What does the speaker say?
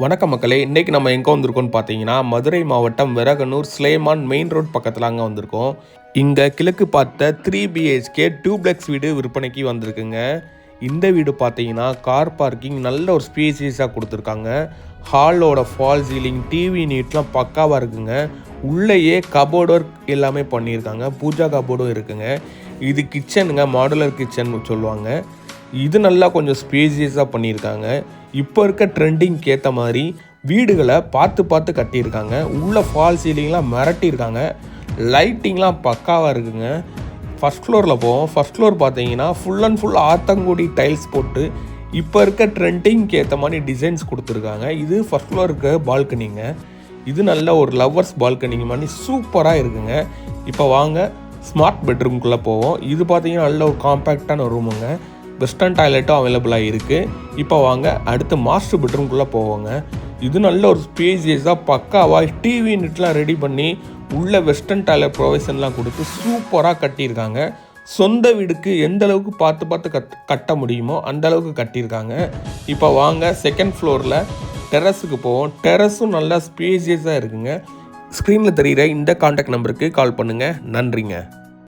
வணக்கம் மக்களே, இன்றைக்கி நம்ம எங்கே வந்திருக்கோம்னு பார்த்தீங்கன்னா மதுரை மாவட்டம் விரகனூர் ஸ்லேமான் மெயின் ரோட் பக்கத்தில் அங்கே வந்திருக்கோம். இங்கே கிழக்கு பார்த்த 3 BHK டியூப்ளெக்ஸ் வீடு விற்பனைக்கு வந்திருக்குங்க. இந்த வீடு பார்த்தீங்கன்னா கார் பார்க்கிங் நல்ல ஒரு ஸ்பேசியஸாக கொடுத்துருக்காங்க. ஹாலோட ஃபால் சீலிங் டிவி நீட்லாம் பக்காவாக இருக்குங்க. உள்ளேயே கபோர்டு ஒர்க் எல்லாமே பண்ணியிருக்காங்க. பூஜா கபோர்டும் இருக்குங்க. இது கிச்சனுங்க, மாடுலர் கிச்சன் சொல்லுவாங்க. இது நல்லா கொஞ்சம் ஸ்பேசியஸாக பண்ணியிருக்காங்க. இப்போ இருக்க ட்ரெண்டிங்க்கு ஏற்ற மாதிரி வீடுகளை பார்த்து கட்டியிருக்காங்க. உள்ள ஃபால் சீலிங்லாம் மிரட்டியிருக்காங்க. லைட்டிங்லாம் பக்காவாக இருக்குங்க. ஃபஸ்ட் ஃப்ளோரில் போவோம். ஃபஸ்ட் ஃப்ளோர் பார்த்தீங்கன்னா full and full Athangudi tiles போட்டு இப்போ இருக்க ட்ரெண்டிங்க்கு ஏற்ற மாதிரி டிசைன்ஸ் கொடுத்துருக்காங்க. இது ஃபஸ்ட் ஃப்ளோர் இருக்க பால்கனிங்க. இது நல்ல ஒரு லவ்வர்ஸ் பால்கனிங்க மாதிரி சூப்பராக இருக்குங்க. இப்போ வாங்க ஸ்மார்ட் பெட்ரூம்குள்ளே போவோம். இது பார்த்தீங்கன்னா நல்ல ஒரு காம்பேக்டான ரூமுங்க. வெஸ்டர்ன் டாய்லெட்டும் அவைலபிளாக இருக்குது. இப்போ வாங்க அடுத்து மாஸ்டர் பெட்ரூம்குள்ளே போவோங்க. இது நல்ல ஒரு ஸ்பேசியஸாக பக்காவாக டிவி நெட்லாம் ரெடி பண்ணி உள்ள வெஸ்டர்ன் டாய்லெட் ப்ரொவிஷன்லாம் கொடுத்து சூப்பராக கட்டியிருக்காங்க. சொந்த வீடுக்கு எந்த அளவுக்கு பார்த்து கட்ட முடியுமோ அந்த அளவுக்கு கட்டியிருக்காங்க. இப்போ வாங்க செகண்ட் ஃப்ளோரில் டெரஸுக்கு போவோம். டெரஸும் நல்லா ஸ்பேசியஸாக இருக்குங்க. ஸ்க்ரீனில் தெரிகிற இந்த கான்டாக்ட் நம்பருக்கு கால் பண்ணுங்கள். நன்றிங்க.